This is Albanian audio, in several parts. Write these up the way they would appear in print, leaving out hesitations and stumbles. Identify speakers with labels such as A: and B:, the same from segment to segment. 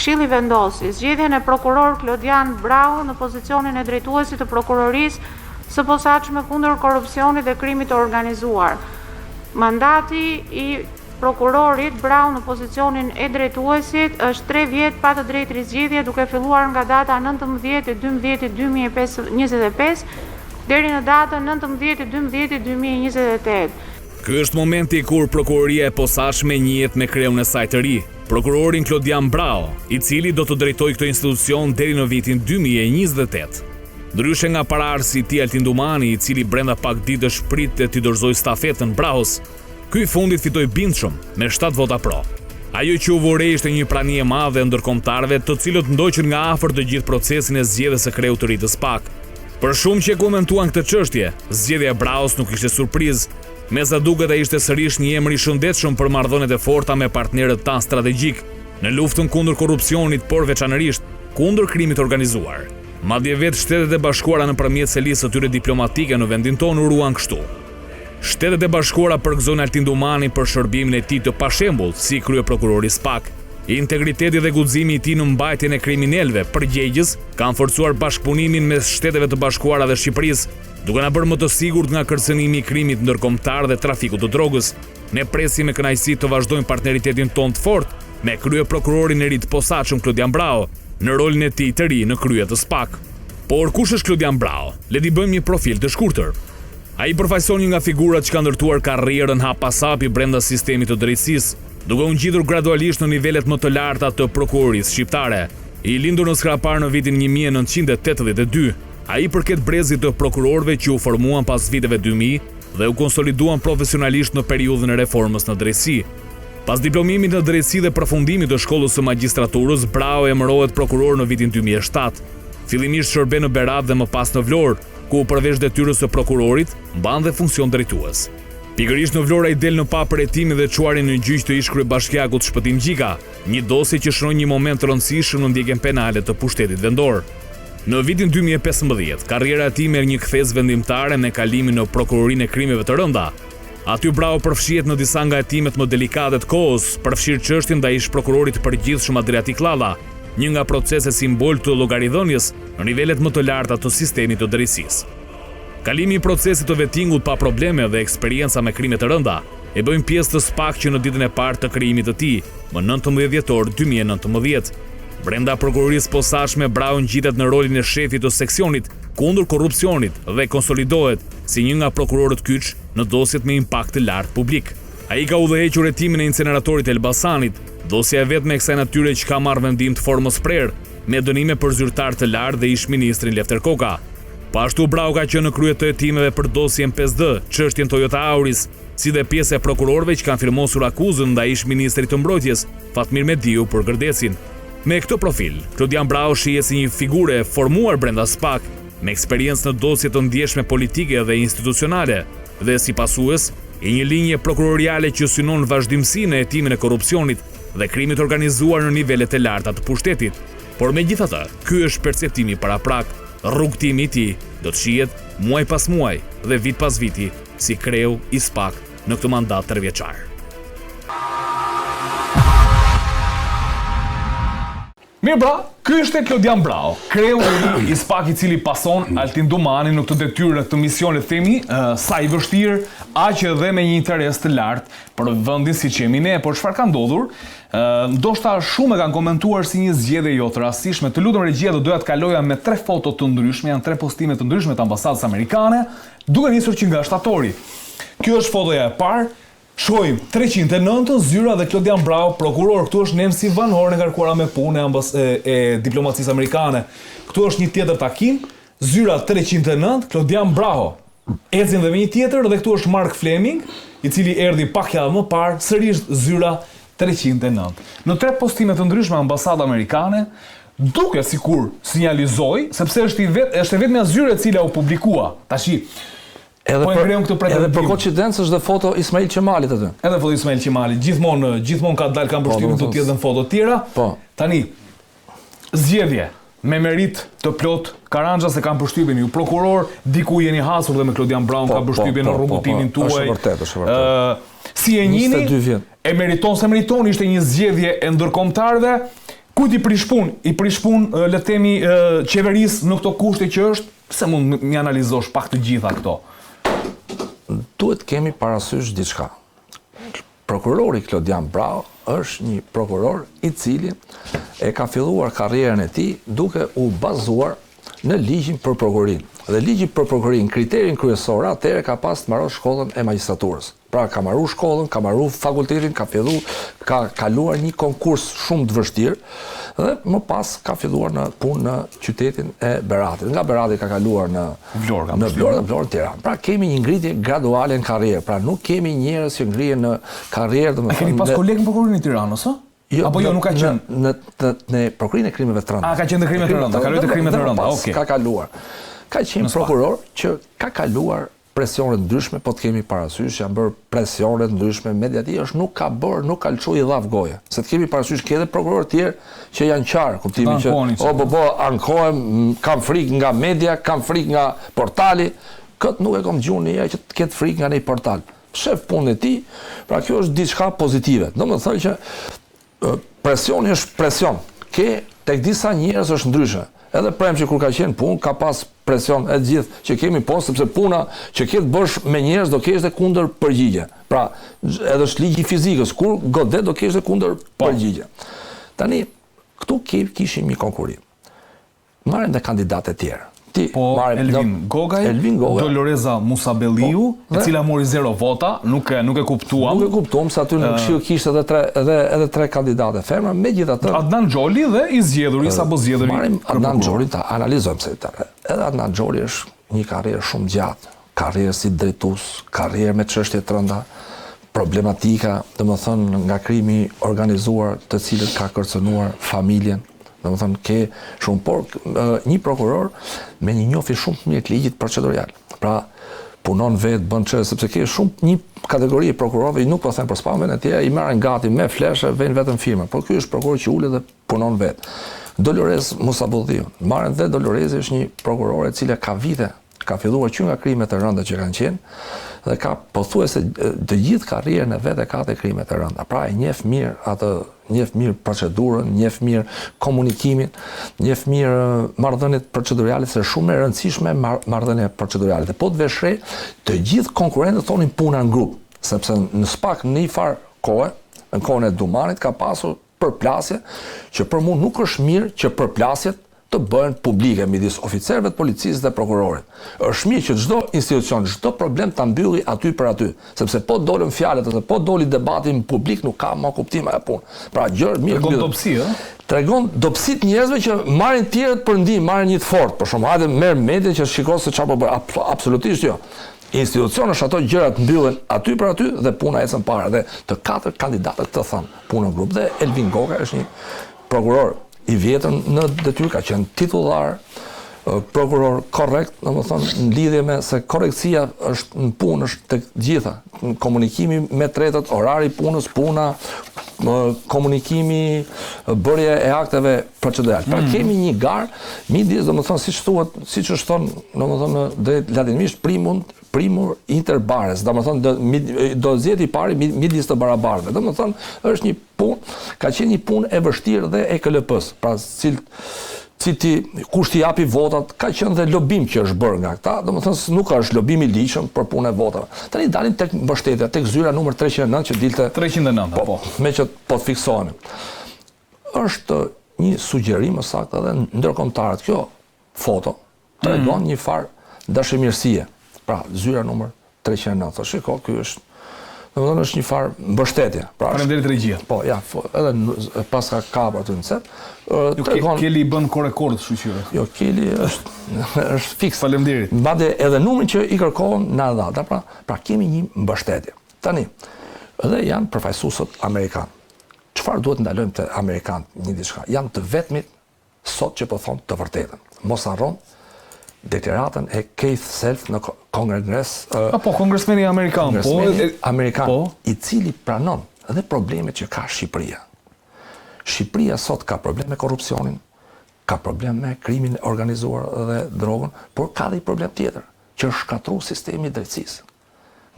A: Këshilli vendosi zgjedhjen e prokuror Klodian Brau në pozicionin e drejtuesit të prokurorisë së posaçme kundër korrupsionit dhe krimit të organizuar. Mandati i prokurorit Brau në pozicionin e drejtuesit është 3 vjet pa të drejtë rizgjidhje duke filluar nga data 19/12/2025 deri në datën 19/12/2028.
B: Ky është momenti kur prokuroria e posaçme njihet me kreun e saj të ri, prokurorin Klodian Brau, i cili do të drejtojë këtë institucion deri në vitin 2028. Ndryshe nga paraardhësi i tij Altin Dumani, i cili brenda pak ditësh pritet të dorëzojë stafetën Braus, ky i fundit fitoi bindshëm me 7 vota pro. Ajo që u vore ishte një prani e madhe ndërkombëtarëve, të cilët ndoqën nga afër të gjithë procesin e zgjedhjes së kreut të ri të SPAK. Për shumë që e komentuan këtë çështje, zgjedhja e Braus nuk ishte surprizë. Me sa duket ai ishte sërish një emër i shëndetshëm për marrëdhëniet e forta me partnerët tanë strategjik në luftën kundër korrupsionit, por veçanërisht kundër krimit organizuar. Madje vetë Shtetet e Bashkuara nëpërmjet selisë së tyre diplomatike në vendin tonë uruan kështu. Shtetet e Bashkuara përgëzojnë Altin Dumani për shërbimin e tij të pashembull si kryeprokuror i SPAK. Integriteti dhe guximi i tij në mbajtjen e kriminalëve përgjegjës kanë forcuar bashkëpunimin mes Shteteve të Bashkuara dhe Shqipërisë, duke na bërë më të sigurt nga kërcënimi i krimit ndërkombëtar dhe trafikut të drogës. Ne presim me kënaqësi të vazhdojmë partneritetin tonë të fortë me kryeprokurorin e ri të posaçëm Klodian Brau në rolin e tij të ri në krye të SPAK. Por kush është Klodian Brau? Le t'i bëjmë një profil të shkurtër. Ai përfaqëson një nga figurat që kanë ndërtuar karrierën hapasapi brenda sistemit të drejtësisë, duke u ngjitur gradualisht në nivelet më të larta të prokurorisë shqiptare. I lindur në Skrapar në vitin 1982, ai përket brezit të prokurorëve që u formuan pas viteve 2000 dhe u konsoliduan profesionalisht në periudhën e reformës në drejtësi. Pas diplomimit në drejtësi dhe përfundimit të shkollës së magjistraturës, Brau emërohet prokuror në vitin 2007. Fillimisht shërben në Berat dhe më pas në Vlorë, ku përveç detyrës së prokurorit, mban dhe funksion drejtues. Pikërisht në Vlorë ai del në pa përhetimin dhe çuarin në gjyq të ish kryebashkiakut Shpëtim Gjika, një dosje që shënon një moment të rëndësishëm në ndjekjen penale të pushtetit vendor. Në vitin 2015, karriera e tij merr një kthes vendimtare me kalimin në prokurorinë e krimeve të rënda. Aty Brau përfshihet në disa nga hetimet më delikate të kohës, përfshirë çështjen ndaj ish prokurorit të përgjithshëm Adriatik Llalla, një nga proceset simbol të llogaridhënies në nivelet më të larta të sistemit të drejtësisë. Kalimi i procesit të vettingut pa probleme dhe eksperienca me krime të rënda e bëjnë pjesë të SPAK që në ditën e parë të krijimit të tij, më 19 dhjetor 2019. Brenda prokurorisë posaçme, Brau ngjitet në rolin e shefit të seksionit kundër korrupsionit dhe konsolidohet si një nga prokurorët kyç në dosjet me impakt të lartë publik. Ai ka udhëhequr hetimin e inceneratorit Elbasanit, dosja e vetme e kësaj natyre që ka marrë vendim të formës prerë, me dënime për zyrtar të lartë dhe ish ministrin Lefter Koka. Pashtu Brau ka qenë në krye të hetimeve për dosjen 5D, çështjen Toyota Auris, si dhe pjesë e prokurorëve që kanë firmosur akuzën ndaj ish ministrit të mbrojtjes, Fatmir Mediu, për gërdesin. Me këtë profil, Klodian Brau shihet si një figure e formuar brenda SPAK, me eksperiencë në dosje të ndjeshme politike dhe institucionale, dhe si pasues e një linje prokuroriale që synon vazhdimsinë e hetimin e korrupsionit dhe krimit organizuar në nivelet e larta të pushtetit. Por megjithatë, ky është perceptimi paraprak. Rrugtimi i tij do të shihet muaj pas muaj dhe vit pas viti si kreu i SPAK në këtë mandat 3 vjeçar. Mirë pra, ky është Klodian Brau, kreu i SPAK i cili pason Altin Dumani në këtë detyrë të misionit themi, sa i vështirë, aq edhe me një interes të lartë për vendin siç jemi ne, por çfarë ka ndodhur? Ndoshta shumë e kanë komentuar si një zgjedhje jo të rastishme. Të lutem regjia, do doja të kaloja me 3 foto të ndryshme, janë 3 postime të ndryshme të ambasadës amerikane, duke nisur që nga shtatori. Kjo është fotoja e parë. Shohim 309 zyra dhe Klodian Brau, prokuror. Këtu është Nancy Van Horn e ngarkuara me punë e diplomacisë amerikane. Këtu është një tjetër takim, zyra 309, Klodian Brau. Ecin dhe me një tjetër, dhe këtu është Mark Fleming, i cili erdhi pak javë më parë, sërish zyra 309. Në 3 postime të ndryshme ambasadë amerikane, duke sikur sinjalizoi, sepse është vetëm zyra e cila u publikua. Tashi,
C: Edhe për koincidencë është dhe foto Ismail Qemalit aty.
B: Edhe foto Ismail Qemalit. Gjithmonë ka dalë kanë përshtypjen të tjetër në foto të tjera.
C: Po.
B: Tani, zgjedhje me merit të plot, Karanja se kanë përshtypjen ju prokuror, diku jeni hasur dhe me Klodian Brau ka përshtypjen në rrugutimin tuaj.
C: Është vërtet.
B: Si e njihni? E meriton se meriton, ishte një zgjedhje e ndërkombëtarëve.
D: Kujt i prish punë? I prish punë, le të themi, qeverisë në këto kushte që është, pse mund mi analizosh pak të gjitha këto?
C: Duhet kemi parasysh diçka. Prokurori Klodian Brau është një prokuror i cili e ka filluar karrierën e tij duke u bazuar në ligjin për prokurorin. Dhe ligji për prokurorin, kriterin kryesor atëherë ka pas të marrë shkollën e magjistraturës. Pra ka marrë shkollën, ka marrë fakultetin, ka kaluar një konkurs shumë të vështirë dhe më pas ka filluar në punë në qytetin e Beratit. Nga Berati ka kaluar në Vlorë, Tiranë. Pra kemi një ngritje graduale në karrierë. Pra nuk kemi njerëz që ngrihen në karrierë,
D: A keni pas kolegë në prokurorin e Tiranës, ë? Apo jo, nuk ka qenë?
C: Në prokurinë e krimeve të rënda.
D: Ka qenë në krimet të rënda, kaloi të krimet të rënda, okej.
C: Ka kaluar. Ka qenë prokuror që ka kaluar presionet ndryshme, po të kemi parasysh, janë bërë presionet ndryshme, mediatikë është nuk ka lëshu i dhav goje. Se të kemi parasysh ke edhe prokurorë tjerë që janë qarë, kuptimi që ankohem, kam frikë nga media, kam frikë nga portali, këtë nuk e kom gjunë një që të ketë frikë nga një portal. Shef punë e ti, pra kjo është diçka pozitive. Do më thënë që presioni është presion, tek disa njerëz është ndryshe. Edhe prem që kur ka qenë punë, ka pas presion e gjithë që kemi post, sepse puna që ketë bësh me njerëz do kesh dhe kundër përgjigje. Pra, edhe është ligji fizikës, kur godet do kesh dhe kundër përgjigje. Tani, këtu kishim një konkurim. Marrim dhe kandidatë e tjerë.
D: Elvin Gogaj, Doloreza Musabelliu, e cila mori 0 vota, nuk e kuptuam.
C: Nuk e kuptuam, se aty në këshill kishte edhe 3 kandidate femra, megjithatë.
D: Adnan Xholi dhe i zgjedhuri apo zgjedhuri.
C: Marrim Adnan Xholin ta analizojmë se edhe Adnan Xholi është një karrierë shumë gjatë, karrierë si drejtues, karrierë me çështje të rënda, problematika, domethënë nga krimi organizuar, të cilët ka kërcënuar familjen. Domethënë ke shumë, por një prokuror me një njohje shumë të mirë të ligjit procedurial. Pra punon vetë, bën çështje, sepse ke shumë një kategori prokurorëve, nuk po them për spamën e tjerë, i marrin gati me fleshe, vjen vetëm firma, por ky është prokuror që ulet dhe punon vetë. Dolores Musabelliu, marrin dhe Dolorezi është një prokurore e cila ka vite, ka filluar që nga krimet e rënda që kanë qenë dhe ka pothuajse të gjithë karrierën e vet e ka te krimet e rënda. Pra e njeh mirë procedurën, njeh mirë komunikimin, njeh mirë marrëdhëniet procedurale, se shumë e rëndësishme marrëdhënia procedurale. Dhe po të veshre, të gjithë konkurrentët thonin puna në grup, sepse në SPAK në një farë kohë, në kohën e Dumanit ka pasur përplasje që për mua nuk është mirë që përplasjet të bëhen publike midis oficerëve të policisë dhe prokurorit. Është mirë që çdo institucion, çdo problem ta mbylli aty për aty, sepse po dolën fjalët ose po doli debati në publik nuk ka më kuptim ajo punë. Pra gjë mirë.
D: Tregon dobësi, ë?
C: Tregon dobësitë njerëzve që marrin tjerët për ndihmë, marrin një të fortë. Për shembull, hajde merr media që shikon se çfarë po bën. Absolutisht jo. Institucionet ato gjërat mbyllen aty për aty dhe puna ecën para. Dhe të 4 kandidatët të thënë punë në grup dhe Elvin Goga është një prokuror i vjetër në detyrë, ka qenë titullar, prokuror korrekt, domethënë në lidhje me se korrektësia është në punë është tek gjitha, komunikimi me tretët, orari i punës, puna, komunikimi, bërja e akteve procedurale. Pra kemi një garë midis, domethënë siç thuhet, siç është thonë, domethënë drejt latinisht primur inter pares, domethënë do zgjedh i pari midis të barabartëve. Domethënë është një punë, ka qenë një punë e vështirë dhe e KLP-s. Pra kush t'i japi votat, ka qenë dhe lobim që është bërë nga këta, domethënë nuk është lobim i ligjshëm për punën e votave. Tani dalin tek mbështetja, tek zyra numër 309 që dilte
D: 309, po.
C: Me që po të fiksohemi. Është një sugjerim më saktë edhe ndërkombëtarët. Kjo foto tregon një farë dashamirësie. Pra, zyra numër 309. Shiko, ky është domethënë është një farë mbështetje. Pra,
D: faleminderit regjia.
C: Po, ja, edhe pas ka kapur aty në cep.
D: Keli i bën korrekord shqyrë.
C: Jo, Keli është fiks.
D: Faleminderit.
C: Madje edhe numrin që i kërkohen na dha. Pra kemi një mbështetje. Tani, edhe janë përfaqësuesët amerikanë. Çfarë duhet ndalojmë te amerikanë një diçka? Janë të vetmit sot që po thonë të vërtetën. Mos harron deklaratën e Keith Self në Kongres.
D: Apo kongresmeni amerikan,
C: i cili pranon edhe problemet që ka Shqipëria. Shqipëria sot ka problem me korrupsionin, ka problem me krimin organizuar dhe drogën, por ka dhe i problem tjetër, që është shkatruar sistemi i drejtësisë.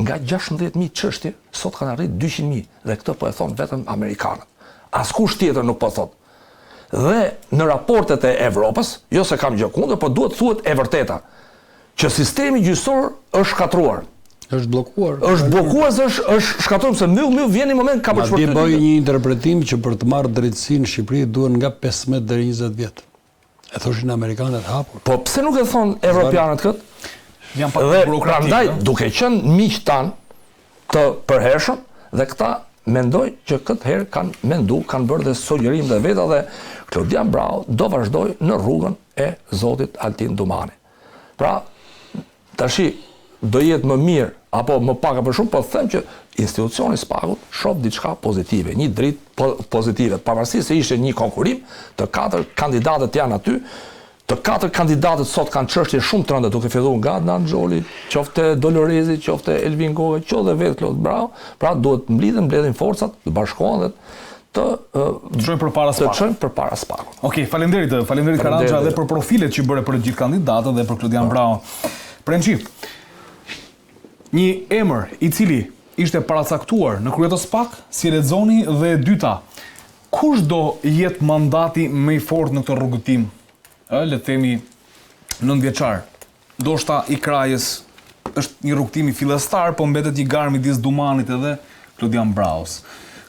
C: Nga 16.000 çështje, sot kanë arrit 200.000, dhe këtë po e thonë vetëm amerikanët. Askush tjetër nuk po thotë. Dhe në raportet e Evropës, jo se kam gjë kundër, po duhet thuhet e vërteta, që sistemi gjyqësor është shkatruar.
E: Është bllokuar.
C: Është bllokuar, është shkatruar se myll vjen një moment ka për çfarë.
E: Madje bëj një interpretim që për të marrë drejtësinë në Shqipëri duhen nga 15 deri 20 vjet. E thoshin amerikanët hapur.
C: Po pse nuk e thon evropianët këtë?
D: Janë pak
C: Dhe
D: burokratik.
C: prandaj duke qenë miq tan të përhershëm dhe këta mendoj që këtë herë kanë bërë dhe sugjerim dhe veta dhe Klodian Brau do vazhdoj në rrugën e zotit Altin Dumani. Pra, tashi do jetë më mirë apo më pak apo shumë, po them që institucioni Spagut shoh diçka pozitive, një dritë pozitive, pavarësisht se ishte një konkurim, të 4 kandidatët janë aty. Të 4 kandidatët sot kanë çështje shumë të rënda, duke filluar nga Adnan Xholi, qofte Dolorezi, qofte Elvin Goga, qofte dhe vetë Klod Brau, pra duhet mbledhin forcat, të bashkohen dhe të
D: çojnë
C: përpara Spagut.
D: Okej, faleminderit Karraxha dhe për profilet që bëre për të gjithë kandidatët dhe për Klodian Brau. Prençi, një emër i cili ishte paracaktuar në krye të SPAK, si lexoni, dhe e dyta, kush do jetë mandati më i fortë në këtë rrugëtim? Le të themi 9 vjeçar. Ndoshta i Krajës është një rrugtim i fillestar, po mbetet një gar midis Dumanit edhe Klodian Braus.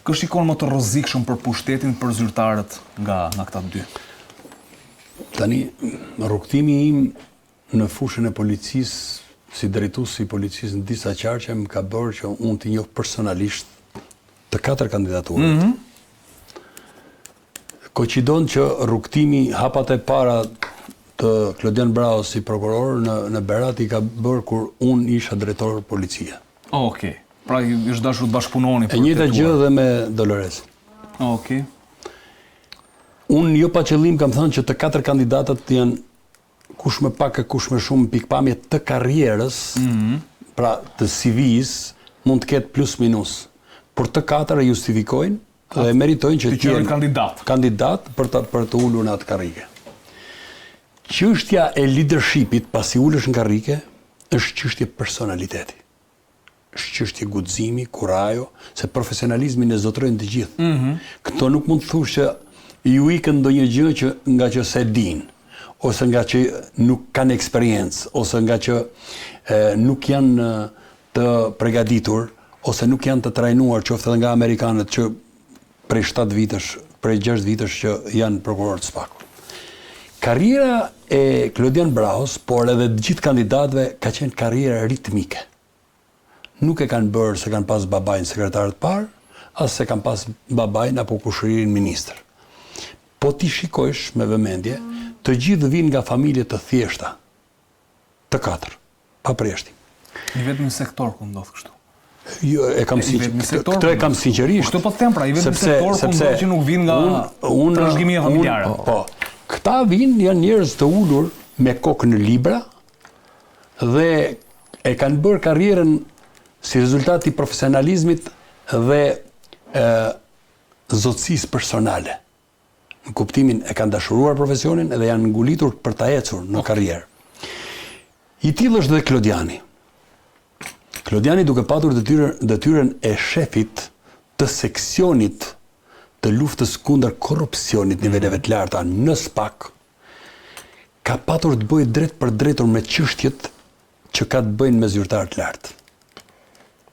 D: Kë shikon më të rrezikshëm për pushtetin për zyrtarët nga këta dy?
E: Tani, rrugtimi im në fushën e policisë, si drejtues i policisë në disa qarqe, më ka bërë që unë t'i njoh personalisht të 4 kandidaturat. Koqidon që rrugtimi hapat e para të Klodian Brau si prokuror në Berat i ka bërë kur unë isha drejtor policie.
D: Okej. Pra është dashur të bashkëpunoni për
E: e njëjta gjë dhe me Dolores.
D: Okej.
E: Unë jo pa qëllim kam thënë që të 4 kandidatët janë kush më pak e kush më shumë pikpamje të karrierës, pra të CV-s mund të ketë plus minus. Por të 4 e justifikojnë dhe meritojnë që
D: të jenë
E: kandidat për të ulur në atë karrike. Çështja e leadershipit pasi ulesh në karrike është çështje personaliteti. Është çështje guximi, kurajo, se profesionalizmin e zotrojnë të gjithë. Këto nuk mund të thush që ju ikën ndonjë gjë që nga që se din, ose nga që nuk kanë eksperiencë, ose nga që nuk janë të përgatitur, ose nuk janë të trajnuar, qoftë edhe nga amerikanët që prej 7 vitesh, prej 6 vitesh që janë prokurorë të SPAK-ut. Karriera e Klodian Braus, por edhe të gjithë kandidatëve, ka qenë karriera ritmike. Nuk e kanë bërë se kanë pas babajnë sekretar të parë, as se kanë pas babajnë apo kushërinë ministër. Po ti shikojsh me vëmendje, të gjithë vinë nga familje të thjeshta, të 4, pa preshtim.
D: I vetëm në sektor ku ndodh kështu.
E: Jo, këtë e kam sinqerisht.
D: Këtë po të them pra, i vetëm në sektor ku ndodh që nuk vinë nga trashëgimia familjare.
E: Po, këta vinë janë njerëz të ulur me kokë në libra dhe e kanë bërë karrierën si rezultat i profesionalizmit dhe zotësisë personale. Në kuptimin e kanë dashuruar profesionin dhe janë ngulitur për ta ecur në karrierë. I tillë është dhe Klodiani. Klodiani duke patur detyrën e shefit të seksionit të luftës kundër korrupsionit niveleve të larta në SPAK, ka patur të bëjë drejt për drejtur me çështjet që ka të bëjnë me zyrtar të lartë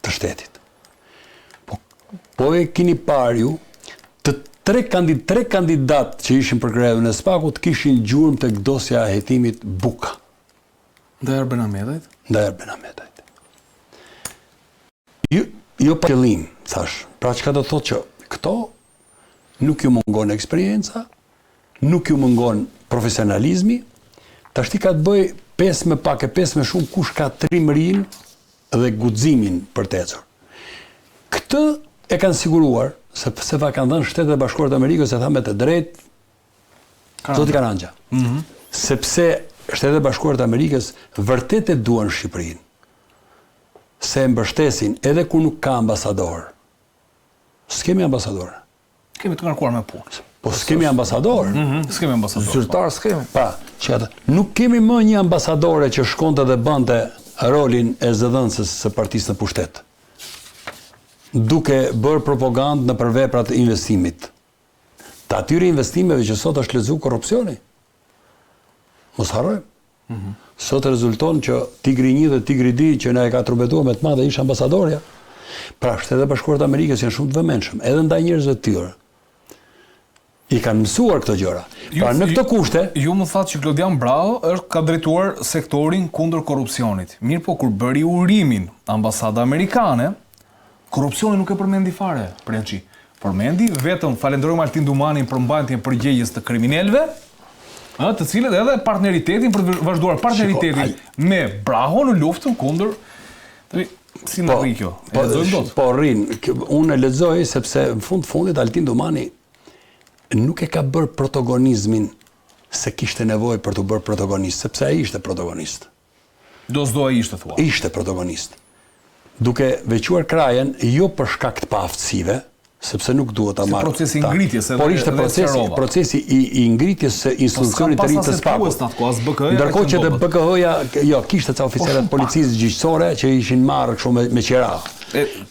E: të shtetit. Po e keni parë ju, të tre kandidat që ishin për grevën e SPAK-ut kishin gjurmë tek dosja e hetimit Buka.
D: Ndaj Erben Ahmetajt?
E: Ndaj Erben Ahmetajt. Jo pa qëllim, thash. Pra çka do thotë që këto nuk ju mungon eksperienca, nuk ju mungon profesionalizmi, tashti ka të bëj 5 me pak e 5 me shumë kush ka trimërinë dhe guximin për të ecur. Këtë e kanë siguruar, sepse kanë dhënë Shtetet e Bashkuara të Amerikës, e tha me të drejtë zoti Karraxha. Sepse Shtetet e Bashkuara të Amerikës vërtet e duan Shqipërinë. Se mbështesin edhe kur nuk ka ambasador. S'kemi ambasador.
D: Kemi të ngarkuar me punë.
E: Po s'kemi ambasador.
D: S'kemi ambasador.
C: Zyrtar s'kemi.
E: Pa, nuk kemi më një ambasadore që shkonte dhe bënte rolin e zëdhënësës së partisë në pushtet, duke bërë propagandë në përveprat e investimit. të atyre investimeve që sot është lezu korrupsioni. Mos harrojmë. Sot rezulton që Tigri 1 dhe Tigri 2 që na e ka trubetuar me të madhe ish ambasadorja. Pra Shtetet e Bashkuara të Amerikës janë shumë të vëmendshëm, edhe ndaj njerëzve të tyre. I kanë mësuar këto gjëra. Pra në këto kushte,
D: ju më thatë që Klodian Brau ka drejtuar sektorin kundër korrupsionit. Mirë po kur bëri urimin ambasada amerikane, korrupsioni nuk e përmendi fare, Prençi. Përmendi vetëm falenderojmë Altin Dumanin për mbajtjen e përgjegjës të kriminalëve, të cilët edhe partneritetin për të vazhduar partneritetin me Brau në luftën kundër si në rri kjo.
E: Po rrin, unë e lexoj sepse në fundit Altin Dumani nuk e ka bërë protagonizmin se kishte nevojë për të bërë protagonist, sepse ai ishte protagonist.
D: Do s'do ai ishte thua.
E: Ishte protagonist. Duke vequar krajen jo për shkak të paaftësive, sepse nuk duhet ta marrë.
D: Procesi i ngritjes
E: por ishte procesi i ngritjes së institucionit të ri të SPAK-ut. Ndërkohë që BKH-ja kishte ca oficerë të policisë gjyqësore që ishin marrë kështu me qera.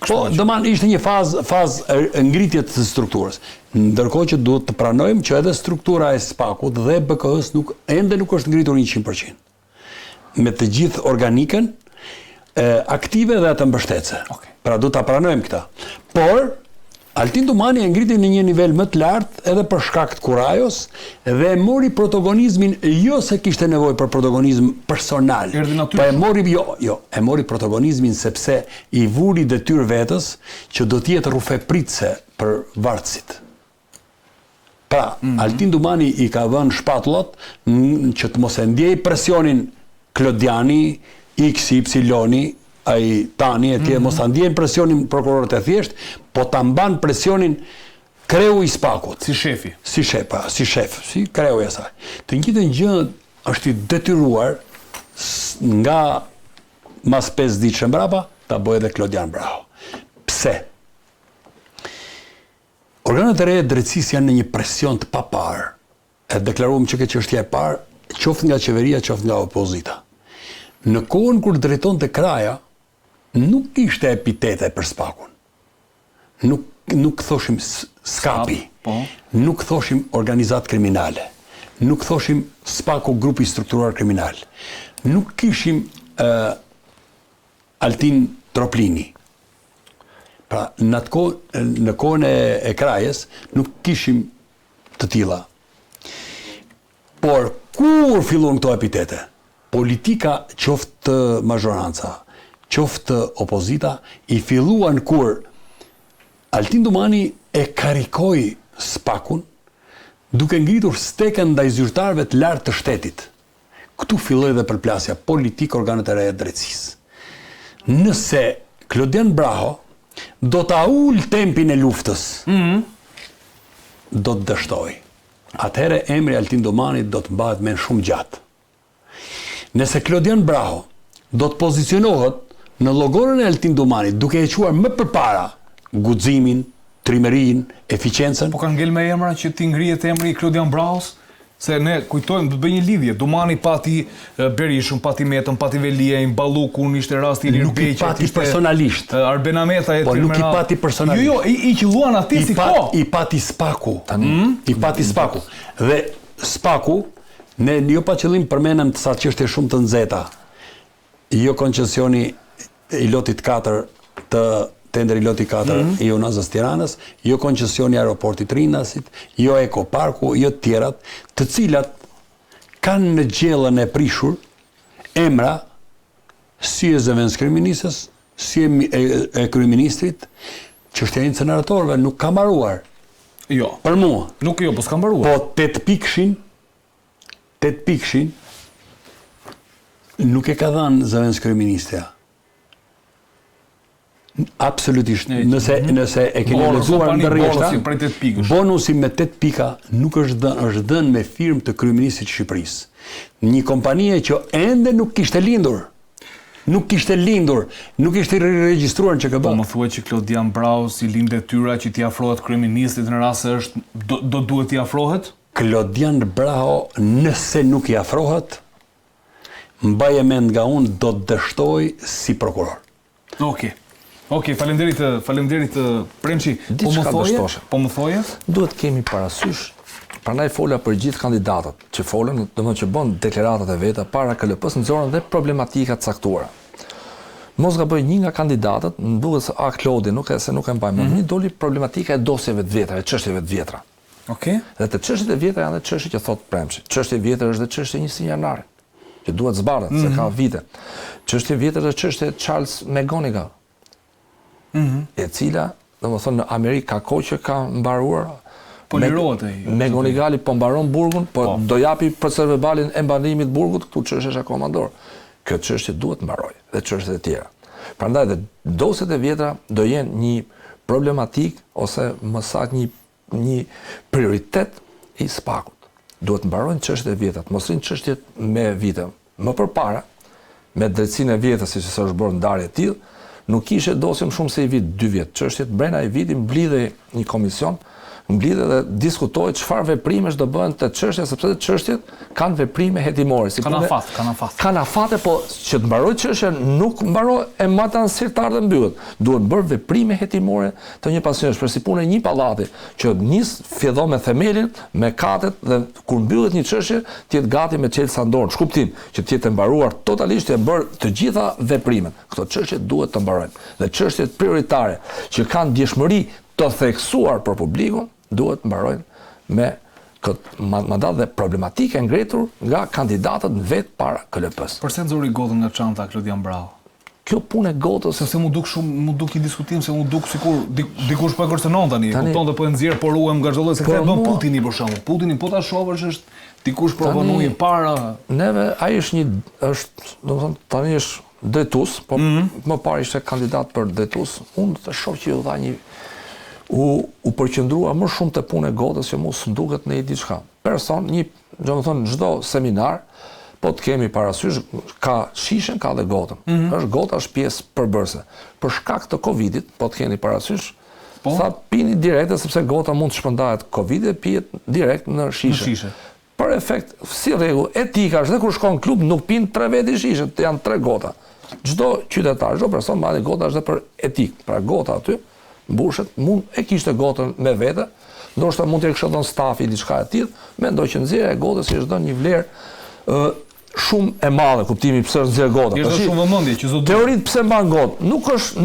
E: Po domethënë ishte një fazë ngritje të strukturës. Ndërkohë që duhet të pranojmë që edhe struktura e SPAK-ut dhe BKH-s ende nuk është ngritur 100%. Me të gjithë organikën aktive dhe atë mbështetëse. Pra duhet ta pranojmë këtë. Por Altin Dumani e ngriti në një nivel më të lartë edhe për shkak të kurajos dhe mori protagonizmin jo se kishte nevojë për protagonizm personal. Po e mori protagonizmin sepse i vuri detyrë vetës që do të jetë rrufepritse për vartësit. Pra, Altin Dumani i ka vënë shpatullat që të mos e ndjej presionin Klodiani, XY, ai tani e tjerë mos ta ndjejnë presionin prokurorët e thjesht, po ta mban presionin kreu i SPAK-ut.
D: Si shefi.
E: Si shef, si kreu i asaj. Të njëjtën gjë është i detyruar nga mas 5 ditë mbrapa ta bëjë edhe Klodian Brau. Pse? Organet e reja të drejtësisë janë në një presion të papar. E deklaruam që kjo çështje e parë, qoftë nga qeveria, qoftë nga opozita. Në kohën kur drejtonte kraja, nuk ishte epitete për SPAK-un. Nuk thoshim skapi, nuk thoshim organizat kriminale, nuk thoshim SPAK-u grupi strukturar kriminal, nuk kishim Altin Troplini. Pra, në kohën e krajes, nuk kishim të tilla. Por, kur fillon këto epitete? Politika qoftë mazhoranca, qoftë opozita, i filluan kur Altin Dumani e karikoi SPAK-un duke ngritur stekën ndaj zyrtarëve të lartë të shtetit. Këtu filloi dhe përplasja politik organet e reja të drejtësisë. Nëse Klodian Brau do ta ul tempin e luftës, do të dështoj. Atëherë emri Altin Dumani do të mbahet me shumë gjatë. Nëse Klodian Brau do të pozicionohet në llogarin e Altin Dumanit, duke e quar më përpara guximin, trimërinë, eficiencën.
D: Po ka ngel me emra që ti ngrihet emri i Klodian Braus, se ne kujtojmë do të bëj një lidhje. Dumani pati Berishën, pati Metën, pati Veliajin, Ballukun, ishte rasti i Lirbeqit,
E: nuk i pati personalisht.
D: Arben Ameta e
E: po nuk i pati personalisht.
D: Jo, i qelluan atij si ko.
E: I pati SPAK-u. I pati SPAK-u. Dhe SPAK-u ne jo pa qëllim përmenem të sa çështje shumë të nxehta. Jo koncesioni i lotit 4 të tenderi loti 4 i Unazës Tiranës, jo koncesioni aeroportit Rinasit, jo Ekoparku, jo tjerat, të cilat kanë në gjellën e prishur emra si e zëvendës kryeministës, si e kryeministrit, çështja e inceneratorëve nuk ka mbaruar.
D: Jo.
E: Për mua.
D: Nuk jo, po s'ka mbaruar.
E: Po 8 pikshin nuk e ka dhënë zëvendës kryeministja. Absolutisht. Nëse e keni lexuar ndërrjeshta, bonusi me 8 pika nuk është dhënë me firmë të kryeministit të Shqipërisë. Një kompanie që ende nuk kishte lindur. Nuk ishte regjistruar në QKB.
D: Po më thuaj që Klodian Brau si lind detyra që t'i afrohet kryeministit në rast se është do duhet t'i afrohet?
E: Klodian Brau nëse nuk i afrohet, mbaje mend nga unë do të dështoj si prokuror.
D: Okej. Okej, faleminderit Premçi. Po më thoje?
C: Duhet kemi parasysh. Prandaj fola për gjithë kandidatët që folën, domethënë që bën deklaratat e veta para KLP-s, nxorën dhe problematika të caktuara. Mos gaboj, një nga kandidatët, më duket se Klodi, nuk e mbaj mend, një doli problematika e dosjeve të vjetra, e çështjeve të vjetra.
D: Okej.
C: Dhe të çështjet e vjetra janë dhe çështje që thot Premçi. Çështje e vjetër është dhe çështje e 1 janari, që duhet zbardhet, se ka vite. Çështje e vjetër është çështja e Charles McGonigal, e cila, domethënë në Amerikë ka kohë që ka mbaruar.
D: Po lirohet ai.
C: McGonigali po mbaron burgun, po do japi procedebalin e mbarimit të burgut, këtu çështja është akoma dorë. Kjo çështje duhet mbarojë dhe çështjet e tjera. Prandaj dhe dosjet e vjetra do jenë një problematik ose më saktë një prioritet i SPAK-ut. Duhet mbarojnë çështjet e vjetra, mos rinë çështjet me vite. Më përpara, me drejtsinë e vjetër, siç është bërë ndarje e tillë, nuk ishte dosje më shumë se i vit, 2 vjet. Çështjet brenda i vitit mblidhej një komision, mblidhe dhe diskutohet çfarë veprimesh do bëhen të çështja, sepse çështjet kanë veprime hetimore. Si kanë afate, po që të mbarojë çështja nuk mbarohet e matan sirtar dhe mbyllet. Duhet bërë veprime hetimore të një pasionesh, për si punë një pallati që fillon me themelin, me katet dhe kur mbyllet një çështje, të jetë gati me çelësa dorë, shkuptim që të jetë mbaruar totalisht e bërë të gjitha veprimet. Këto çështje duhet të mbarojnë. Dhe çështjet prioritare që kanë djeshmëri të theksuar për publikun duhet mbarojnë me këtë mandat dhe problematike ngretur nga kandidatët në vetë para KLP-s.
D: Përse nxori gotën nga çanta Klodian Brau?
C: Kjo punë e gotës,
D: sepse mu duk i diskutim, se mu duk sikur dikush po e kërcënon tani, kupton dhe po e nxjerr por ruhem nga çdo lloj, se këtë bën Putini për shembull. Putini po ta shohësh është dikush provonoi para. Neve
C: ai është domethënë tani është drejtues, po më parë ishte kandidat për drejtues. Unë të shoh që u dha një u përqendrua më shumë te punë e gotës që mos nduket në diçka. Person, domethënë çdo seminar, po të kemi parasysh, ka shishen, ka dhe gotën. Gota është pjesë përbërëse. Për shkak të Covidit, po të keni parasysh, tha pini direkte, sepse gota mund të shpërndahet Covidit, pijet direkt në shishe. Për efekt, si rregull, etikash dhe kur shkon në klub nuk pinë 3 veti shishe, janë 3 gota. Çdo qytetar, çdo person marrë gota është dhe për etik. Pra gota aty mbushet, mund e kishte gotën me vete, ndoshta mund të kishte dhënë stafi diçka e tillë, mendoj që nxjerrja e gotës i është dhënë një vlerë shumë e madhe, kuptimi pse është nxjerr gota.
D: Është shumë vëmendje që zot.
C: Teoritë pse mban gotë,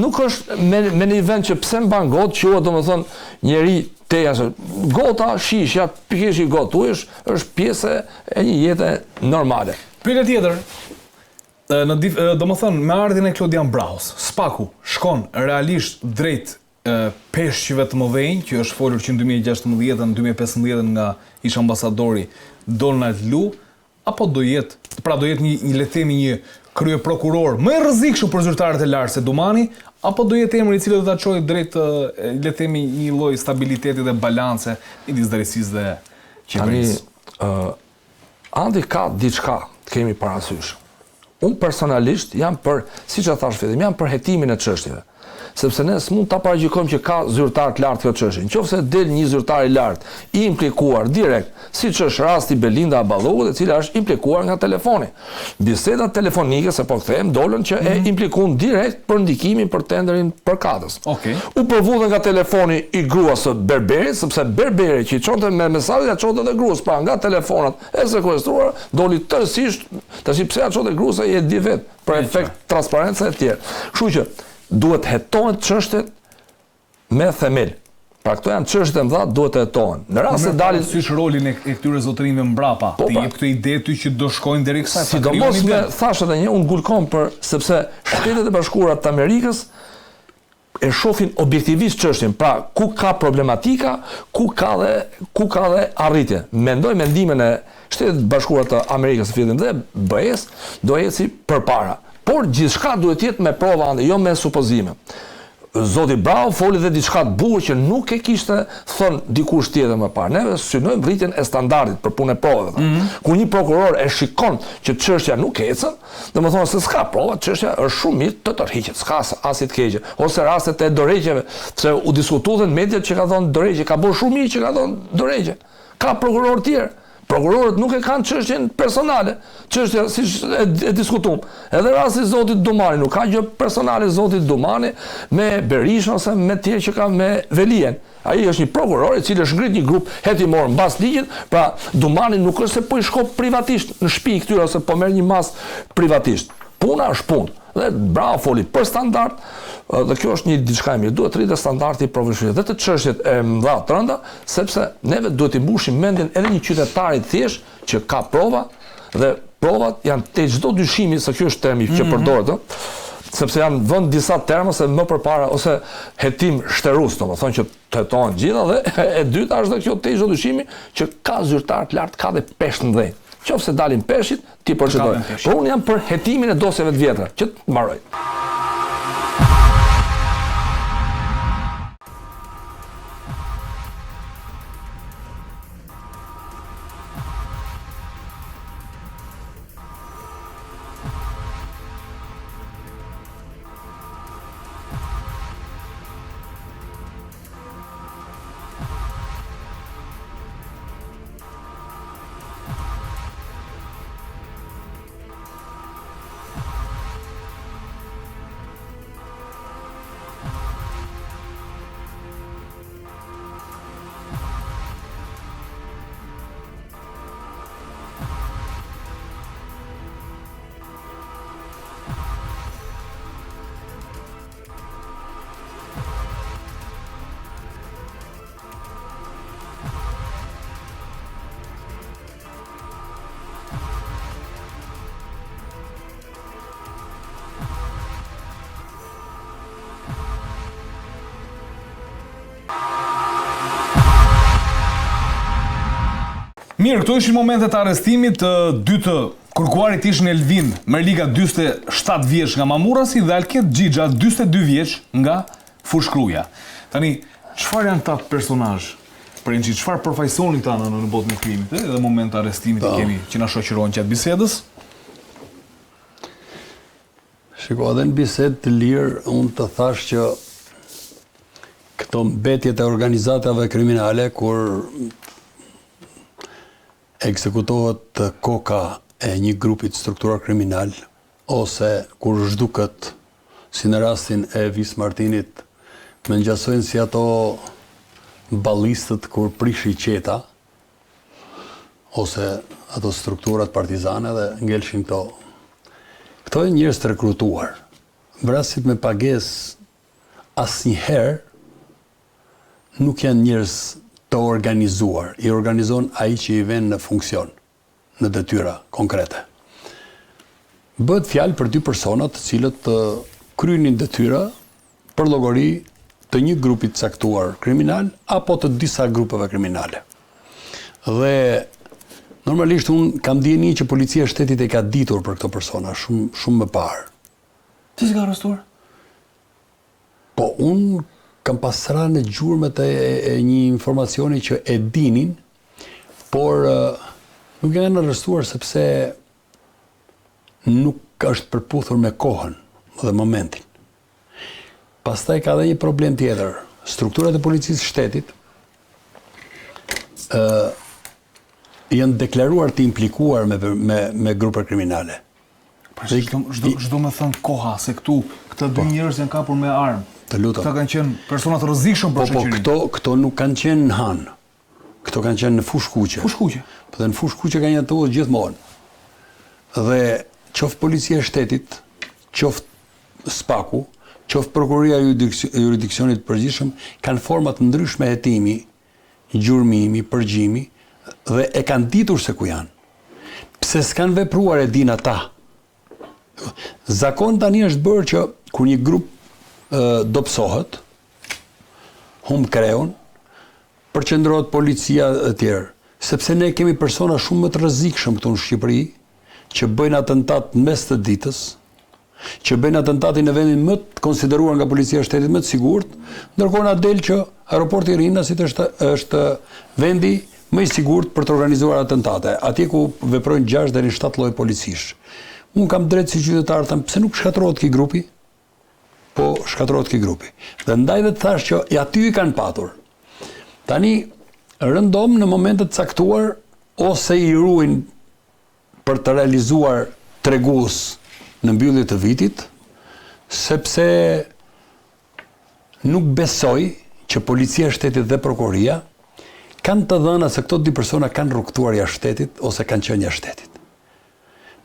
C: nuk është me një vend që pse mban gotë, quhet domethënë njeri teja, gota, shishja, pikërisht i gotë është pjesë e një jete normale.
D: Pyetja tjetër, domethënë me ardhin e Klodian Braus, SPAK-u shkon realisht drejt peshqyve të mëdhenj, që është folur që në 2016 në 2015 nga ish ambasadori Donald Lu, apo do jetë një le të themi një krye prokuror më i rrezikshëm për zyrtarët e lartë se Dumani, apo do jetë emri i cili do ta çojë drejt le të themi një lloj stabiliteti dhe balance midis drejtësisë dhe qeverisë.
C: Andi ka diçka të kemi parasysh. Unë personalisht jam për, siç e thash fillim, jam për hetimin e çështjeve. Sepse ne s'mund ta paragjykojmë që ka zyrtar të lartë kjo çështje. Nëse del një zyrtar i lartë i implikuar direkt, siç është rasti Belinda Aballogut, e cila është implikuar nga telefoni. Bisedat telefonike, se po kthehem, dolën që e implikuan direkt për ndikimin për tenderin për katës. U përvudhen nga telefoni i gruas së Berberit, sepse Berberi që i çonte me mesazhe ja çonte edhe gruas, pra nga telefonat e sekuestruara doli tërësisht, tash pse ja çonte gruas ai e di vet, për efekt transparencë e tjerë. Kështu që duhet hetohen çështjet me themel. Pra këto janë çështje të mëdha, duhet të hetohen. Në rast se dalin
D: sysh rolin e këtyre zotërinjve mbrapa, të jep këtë ide ty që do shkojnë deri kësaj.
C: Sidomos me thash edhe një, unë ngulkon për sepse Shtetet e Bashkuara të Amerikës e shohin objektivisht çështjen, pra ku ka problematika, ku ka dhe arritje. Mendoj mendimin e Shtetet e Bashkuara të Amerikës fillim dhe BE-s do eci përpara. Por gjithçka duhet jetë me prova ande, jo me supozime. Zoti Brau foli dhe diçka të bukur që nuk e kishte thënë dikush tjetër më parë. Ne synojmë rritjen e standardit për punë e provave. Kur një prokuror e shikon që çështja nuk ecën, domethënë se s'ka prova, çështja është shumë mirë të tërhiqet, s'ka as të keqe. Ose rastet e dorëheqjeve, se u diskutuan në mediat që ka thënë dorëheqje, ka bërë shumë mirë që ka thënë dorëheqje. Ka prokuror tjerë. Prokurorët nuk e kanë çështjen personale, çështja siç e diskutuam. Edhe rasti i zotit Dumani nuk ka gjë personale zotit Dumani me Berishën ose me tjerë që ka me Velien. Ai është një prokuror i cili është ngrit një grup hetimor mbas ligjit, pra Dumani nuk është se po i shkop privatisht në shtëpi këtyre ose po merr një mas privatisht. Puna është punë. Dhe Bravo foli për standard, dhe kjo është një diçka e mirë. Duhet të rritet standardi i profesionit dhe të çështjet e mëdha të rënda, sepse neve duhet të mbushim mendjen edhe një qytetari thjesht që ka prova dhe provat janë te çdo dyshimi se ky është termi që përdoret, sepse janë vënë disa terma se më përpara ose hetim shterus, domethënë që të hetohen gjitha dhe e dyta është dhe kjo te çdo dyshimi që ka zyrtar të lartë, ka dhe peshë në dhënë. Qofse dalin peshit, ti përshëndoj. Por unë jam për hetimin e dosjeve të vjetra, që të mbaroj.
D: Mirë, këto ishin momentet e arrestimit të dy të kërkuarit ishin Elvin Merliga 47 vjeç nga Mamurasi dhe Alket Xhixha 42 vjeç nga Fushkruja. Tani, çfarë janë këta personazh? Prençi, çfarë përfaqësonin këta në botën e krimit? Edhe moment të arrestimit kemi që na shoqërojnë gjatë bisedës.
E: Shiko, edhe në bisedë të lirë, unë të thash që këto mbetjet e organizatave kriminale, kur ekzekutohet koka e një grupit strukturar kriminal, ose kur zhduket, si në rastin e Vis Martinit, me ngjasojnë si ato ballistët kur prishi qeta, ose ato strukturat partizane dhe ngelshin këto. Këto e njerëz të rekrutuar. Vrasit me pagesë asnjëherë nuk janë njerëz të organizuar. I organizon ai që i vjen në funksion, në detyra konkrete. Bëhet fjalë për dy persona të cilët kryenin detyra për llogari të një grupi të caktuar kriminal apo të disa grupeve kriminale. Dhe normalisht unë kam dieni që policia e shtetit e ka ditur për këto persona shumë më parë.
D: Ti s'ka arrestuar?
E: Po unë kam pasra në gjurmët e një informacioni që e dinin, por nuk e kanë arrestuar sepse nuk është përputhur me kohën dhe momentin. Pastaj ka dhe një problem tjetër. Strukturat e policisë shtetit janë deklaruar të implikuar me grupe kriminale.
D: Çdo më thënë koha, se këta dy njerëz janë kapur me armë.
E: Të lutem.
D: Këta kanë qenë persona të rrezikshëm për shoqërinë.
E: Po, këto nuk kanë qenë në Han. Këto kanë qenë në fushë kuqe.
D: Fushë kuqe.
E: Po dhe në fushë kuqe kanë jetuar gjithmonë. Dhe qoftë policia e shtetit, qoftë Spaku, qoftë prokuroria e jurisdiksionit të përgjithshëm, kanë forma të ndryshme hetimi, gjurmimi, përgjimi dhe e kanë ditur se ku janë. Pse s'kanë vepruar e din ata? Zakon tani është bërë që kur një grup dopsohet, humb kreun, përqendrohet policia e tjerë, sepse ne kemi persona shumë më të rrezikshëm këtu në Shqipëri, që bëjnë atentat mes të ditës, që bëjnë atentatin në vendin më të konsideruar nga policia e shtetit më të sigurt, ndërkohë na del që aeroporti i Rinasit është vendi më i sigurt për të organizuar atentate, atje ku veprojnë 6 deri në 7 lloj policish. Unë kam drejt si qytetar të them, pse nuk shkatërrohet ky grupi? Po shkatërrohet ky grupi. Dhe ndaj dhe të thash që aty i kanë patur. Tani rëndom në momentet caktuar ose i ruajnë për të realizuar tregus në mbyllje të vitit, sepse nuk besoj që policia e shtetit dhe prokuroria kanë të dhëna se këto dy persona kanë rrugtuar jashtë shtetit ose kanë qenë jashtë shtetit.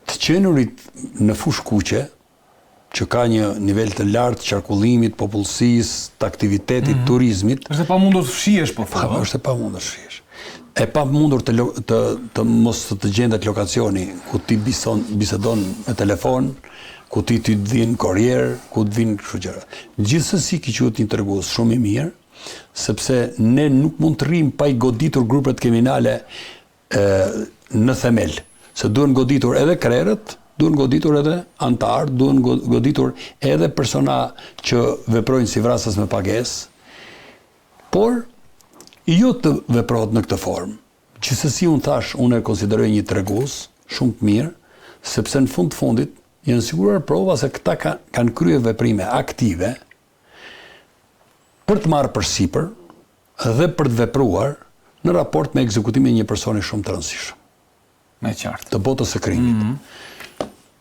E: Të qenurit në fushë kuqe, që ka një nivel të lartë qarkullimit, popullsisë, të aktivitetit, turizmit.
D: Është e pamundur të fshihesh, po thonë.
E: Është e pamundur të fshihesh. E pamundur të mos të gjendet lokacioni ku ti bisedon me telefon, ku ti të vinë korrier, ku të vinë kështu gjëra. Gjithsesi ki quhet një tregues shumë i mirë, sepse ne nuk mund të rrim pa i goditur grupet kriminale në themel, se duhen goditur edhe krerët, duhen goditur edhe antarë, duhen goditur edhe persona që veprojnë si vrasës me pagesë, por jo të veprohet në këtë formë. Gjithsesi unë thash, unë e konsideroj një tregues shumë të mirë, sepse në fund të fundit janë siguruar prova se këta kanë kryer veprime aktive për të marrë përsipër dhe për të vepruar në raport me ekzekutimin e një personi shumë të rëndësishëm.
D: Me qartë.
E: Të botës së krimit.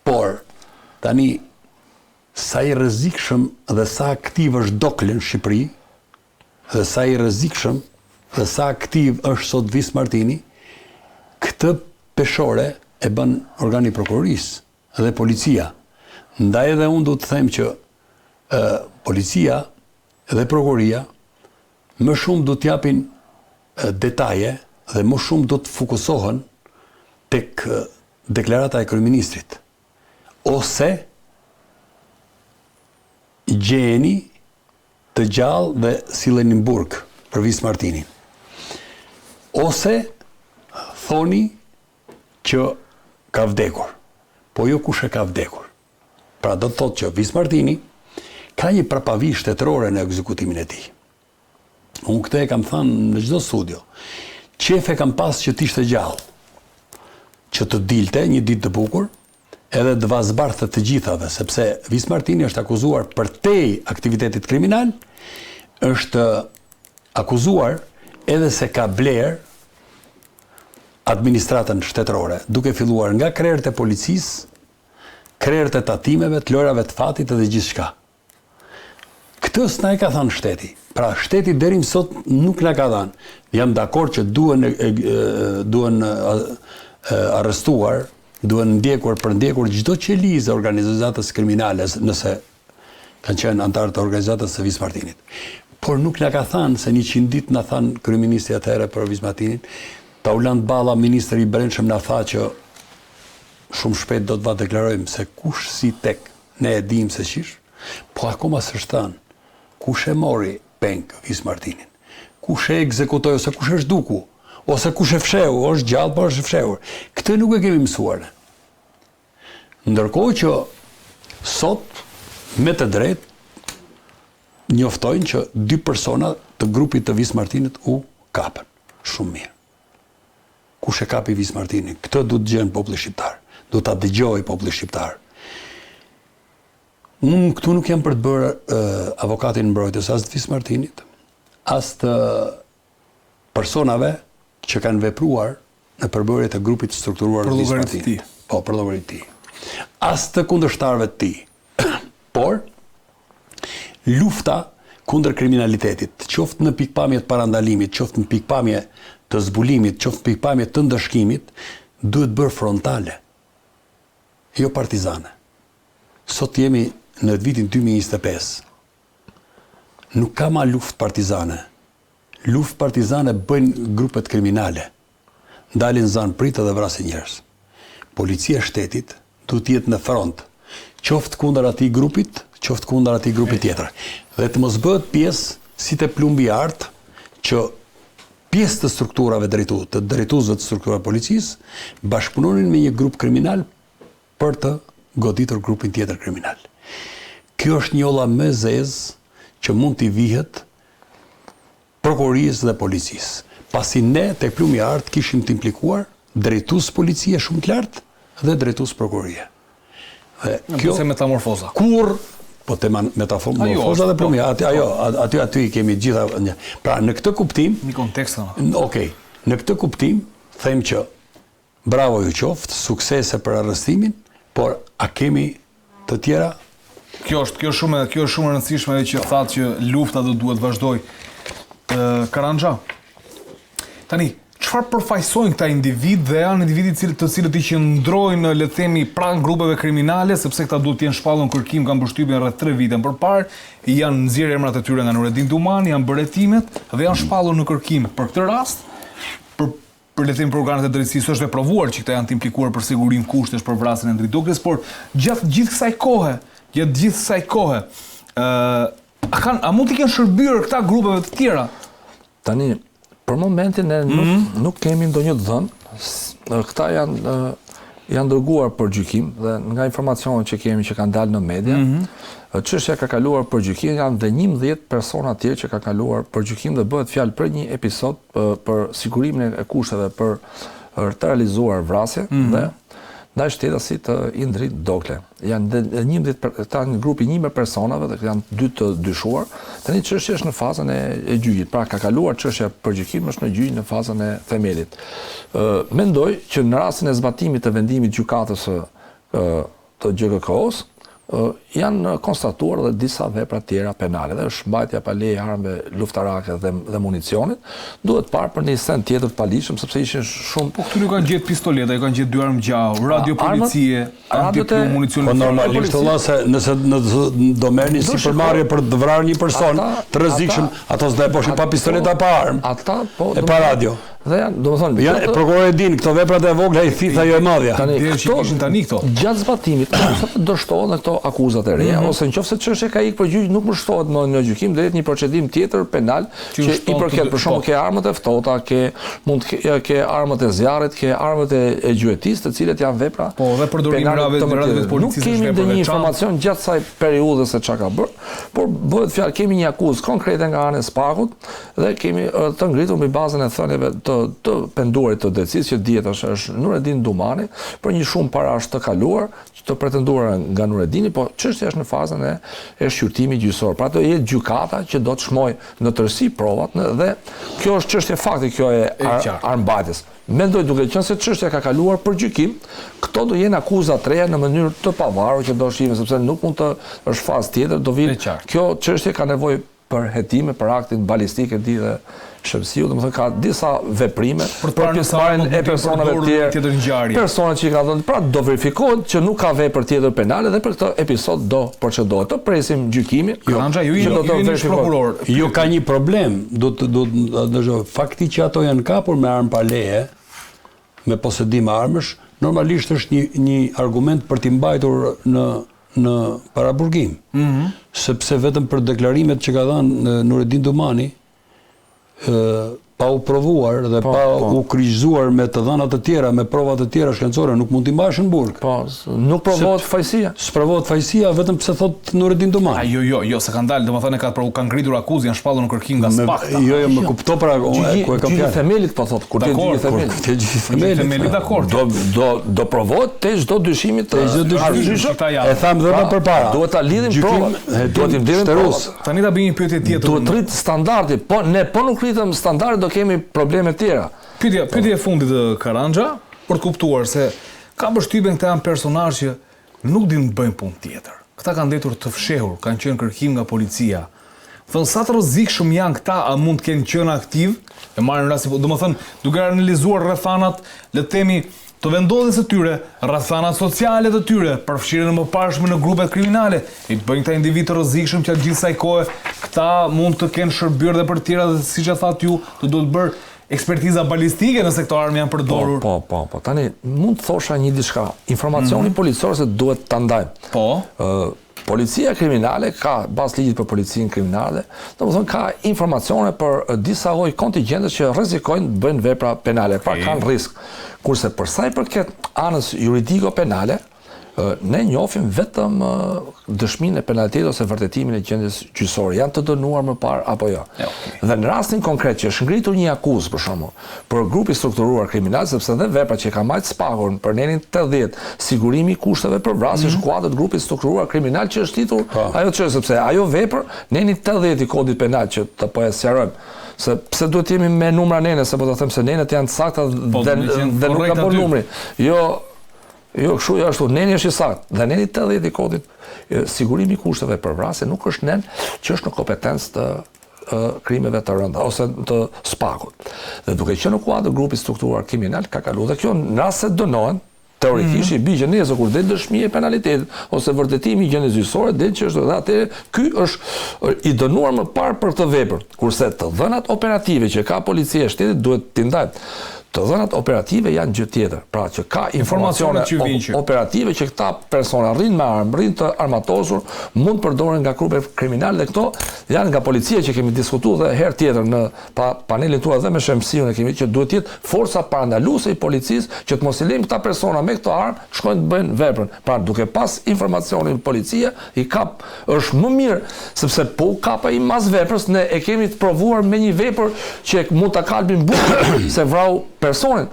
E: Por, tani, sa i rrezikshëm dhe sa aktiv është Dokli në Shqipëri, dhe sa i rrezikshëm dhe sa aktiv është sot Vis Martini, këtë peshore e bën organi prokurorisë dhe policia. Ndaj edhe unë do të them që policia dhe prokuroria më shumë do t'japin detaje dhe më shumë do të fokusohen tek deklarata e kryeministrit. Ose gjeni të gjallë dhe silleni në burg për Vis Martinin. Ose thoni që ka vdekur, po jo kush e ka vdekur. Pra do të thotë që Vis Martini ka një prapavi shtetërore në ekzekutimin e tij. Unë këtë e kam thënë në çdo studio. Qefe kam pas që t'ishte gjallë, që të dilte një ditë të bukur, edhe të vazbarthë të gjithave, sepse Vis Martini është akuzuar për te aktivitetit kriminal, është akuzuar edhe se ka bler administratën shtetërore, duke filluar nga krerët e policisë, krerët e tatimeve, të lojrave të fatit edhe gjithçka. Këtë s'na e ka thënë shteti. Pra shteti deri më sot nuk na ka thënë. Jam dakord që duhen arrestuar, duhen ndjekur për ndjekur çdo qelizë organizatës kriminale nëse kanë qenë antarë të organizatës së Vis Martinit. Por nuk na ka thënë se 100 ditë na thanë kryeministri atëherë për Vis Martinin. Taulant Balla, ministri i Brendshëm, na tha që shumë shpejt do të va deklarojmë se kush si tek ne e dim se qish, po akoma s'është thënë kush e mori peng Vis Martinin, kush e ekzekutoi ose kush është duku, ose kush e fsheu, është gjallë po është fshehur. Këtë nuk e kemi mësuar. Ndërkohë që sot me të drejtë njoftojnë që 2 persona të grupit të Vis Martinit u kapën. Shumë mirë. Kush e kapi Vis Martinin? Këtë du të gjenë populli shqiptar. Du ta dëgjojë populli shqiptar. Unë këtu nuk jam për të bërë avokatin mbrojtës as të Vis Martinit, as të personave që kanë vepruar në përbërjet e grupit strukturuar të Vis Martinit. Po, për llogarit të tij. As të kundërshtarëve të tij. Por lufta kundër kriminalitetit, qoftë në pikpamje të parandalimit, qoftë në pikpamje të zbulimit, qoftë në pikpamje të ndëshkimit, duhet bërë frontale, jo partizane. Sot jemi në vitin 2025. Nuk ka ma luftë partizane. Luftë partizane bëjnë grupet kriminale. Ndalin zanë pritë dhe vrasin njerëz. Policia e shtetit duhet jetë në front, qoftë kundër atij grupit, qoftë kundër atij grupit tjetër. Dhe të mos bëhet pjesë si te plumbi art që pjesë të strukturave të drejtuesve të strukturave policisë bashkëpunonin me një grup kriminal për të goditur grupin tjetër kriminal. Kjo është një olla më zezë që mund t'i vihet prokurorisë dhe policisë. Pasi ne tek plumbi art kishim të implikuar drejtues policie shumë të lartë dhe drejtues prokurorie. Dhe kjo
D: se metamorfoza.
E: Kur po te metamorfoza dhe plumbi, aty kemi gjitha. Pra në këtë kuptim,
D: një kontekst.
E: Okej, në këtë kuptim them që bravo ju qoftë, suksese për arrestimin, por a kemi të tjera?
D: Kjo është shumë e rëndësishme edhe që thatë që lufta do duhet vazhdoj. Karanja, tani, çfarë përfaqësojnë këta individ dhe janë individit të cilët i qëndrojnë, le të themi, pranë grupeve kriminale, sepse këta duhet të jenë shpallur në kërkim, kanë mbështypjen rreth 3 vite më parë, janë nxjerrë emrat e tyre nga Nureddin Dumani, janë bërë hetimet dhe janë shpallur në kërkim. Për këtë rast, për le të themi për organet e drejtësisë është e provuar që këta janë të implikuar për sigurim kushtesh për vrasjen e Endrit Dukës, por gjatë gjithë kësaj kohe, a mund të kenë shërbyer këta grupeve të tjera?
C: Tani, për momentin ne nuk kemi ndonjë dhënë. Këta janë dërguar për gjykim dhe nga informacionet që kemi që kanë dalë në media, çështja ka kaluar për gjykim, janë dhe 11 persona tjerë që ka kaluar për gjykim dhe bëhet fjalë për një episod për sigurimin e kushteve për të realizuar vrasje dhe ndaj shtetasit Endrit Dokle. Janë 11, një grupi 11 personave dhe janë 2 të dyshuar. Tani çështja është në fazën e gjyqit. Pra ka kaluar çështja për gjykim është në gjyq në fazën e themelit. Mendoj që në rastin e zbatimit të vendimit gjykatës të GKK-s janë konstatuar edhe disa vepra tjera penale dhe është mbajtja pa leje armëve luftarake dhe municionit. Duhet parë për një send tjetër të palishëm sepse ishin shumë.
D: Po këtu nuk kanë gjetë pistoleta, kanë gjetë 2 armë gjahu, radio policie, municion.
E: Po normalisht vëlla se nëse do merrni si përmarrje për të vrarë një person të rrezikshëm, ato s'do e boshin pa pistoleta pa armë.
C: Ata po
E: e pa radio.
C: Dhe domethënë
E: janë prokurori e din këto veprat e vogla i thitha jo e madhja.
D: Tani këto.
C: Gjatë zbatimit do shtohen këto akuzat e reja ose nëse çështja ka ikë për gjyq nuk më shtohet më në gjykim, do jetë një procedim tjetër penal që i përket për shembull ke armët e ftohta, ke armët e zjarrit, ke armët e gjuetisë, të cilat janë vepra.
D: Po, dhe përdorimi radhëve të policisë
C: është vepër. Nuk kemi ndonjë informacion gjatë kësaj periudhe se çka ka bërë, por bëhet fjalë kemi një akuzë konkrete nga ana e Spakut dhe kemi të ngritur mbi bazën e thënieve të penduarit të drejtësisë që dihet është Nureddin Dumani për një shumë parash të kaluar, të pretenduar nga Nureddini, po çështja është në fazën e shqyrtimit gjyqësor. Pra do jetë gjykata që do të shmojë në tërësi provat dhe kjo është çështje fakti, kjo e armbajtjes. Mendoj duke qenë se çështja ka kaluar për gjykim, këto do jenë akuza të reja në mënyrë të pavarur që do shihim sepse nuk mund të është fazë tjetër, do vinë. Kjo çështje ka nevojë për hetime, për aktin balistik e dhe shëmsiu, domethënë ka disa veprime për pjesëmarrjen e personave të tjerë. Persona që kanë dhënë, pra do verifikohet që nuk ka vepër tjetër penale dhe për këtë episod do procedohet. Të presim gjykimin.
D: Karanja, ju jeni prokuror.
E: Jo ka një problem, fakti që ato janë kapur me armë pa leje, me posedim armësh, normalisht është një argument për t'i mbajtur në paraburgim. Sepse vetëm për deklarimet që ka dhënë Nureddin Dumani, pa u provuar dhe pa u kryqëzuar me të dhënat të tjera, me prova të tjera shkencore, nuk mund t'i mbajsh në burg.
C: Po, nuk provohet fajësia.
E: S'provohet fajësia vetëm pse thot Nureddin Dumani.
D: Jo, se kanë dalë, domethënë kanë ngritur akuzë, janë shpallur në kërkim nga Spakta.
E: Jo, më kupto pra ku e kam
C: fjalë. Themelit po thot, kur te
D: themelit dakord.
C: Do provohet te çdo dyshimi të
E: e tham dhe më përpara.
C: Duhet ta lidhim provat. Duhet të lidhim provat.
D: Tani ta bëjmë një pyetje tjetër.
C: Duhet rrit standardi, po ne nuk rritëm standardi kemi probleme tjera.
D: Pyetja e fundit Karanja, për të kuptuar se ka mbështypjen këta janë personazhe që nuk din të bëjnë punë tjetër. Këta kanë ndetur të fshehur, kanë qenë kërkim nga policia. Thon sa të rrezikshëm janë këta, a mund të kenë qenë aktiv? E marrin rasti, domethënë, duke analizuar rrethanat, le të themi, të vendodhjes së tyre, rrethanat sociale të tyre, përfshirjen e mëparshme në grupet kriminale, i të bëjnë këta individ të rrezikshëm që gjithë kësaj kohe këta mund të kenë shërbyer dhe për të tjera dhe siç e thatë ju, do të bërë ekspertiza balistike nëse këto armë janë përdorur.
C: Po. Tani mund të thosha një diçka. Informacioni policor se duhet ta ndajmë.
D: Po.
C: Policia kriminale ka, bazë ligjit për policinë kriminale, domethënë ka informacione për disa lloj kontingjente që rrezikojnë të bëjnë vepra penale, pra kanë risk. Kurse për sa i përket anës juridiko-penale, Ne njohim vetëm dëshminë e penalitetit ose vërtetimin e gjendjes gjyqësore. Janë të dënuar më parë apo jo? Dhe në rastin konkret që është ngritur një akuzë për shembull për grup i strukturuar kriminal, sepse dhe veprat që ka marrë spakur për nenin 80, sigurimi i kushteve për vrasje shkuadrët grupit strukturuar kriminal që është ditur ajo çështë, sepse ajo vepër neni 80 i kodit penal që të po e sqarojmë. Se pse duhet jemi me numra nene, se po të them se nenet janë të sakta dhe nuk ka bërë numri. Jo, kështu jo ashtu, neni është i saktë, dhe neni 80 i kodit, sigurimi i kushteve për vrasje nuk është nen që është në kompetencë të krimeve të rënda, ose të spakut. Dhe duke qenë në kuadër grupi strukturuar kriminal, ka kalu dhe kjo në rast se dënohen, teorikisht i bie nëse kur del dëshmia e penalitetit ose vërtetimi i gjendjes gjyqësore, del që është dhe atë ky është i dënuar më parë për këtë vepër, kurse të dhënat operative që ka policia e shtetit duhet t'i ndajmë. Të dhënat operative janë gjë tjetër, pra që ka informacione operative që këta persona rrinë me armë, rrinë të armatosur, mund përdoren nga grupe kriminale dhe këto janë nga policia që kemi diskutuar dhe herë tjetër në panelin tuaj dhe me shemësion e kemi që duhet jetë forca parandaluese i policisë që të mos i lejmë këta persona me këto armë shkojnë të bëjnë veprën. Pra duke pas informacionin policia i kap është më mirë sepse po kapa i mas veprës ne e kemi të provuar me një vepër që mund ta kalbim bukë se vrau personin,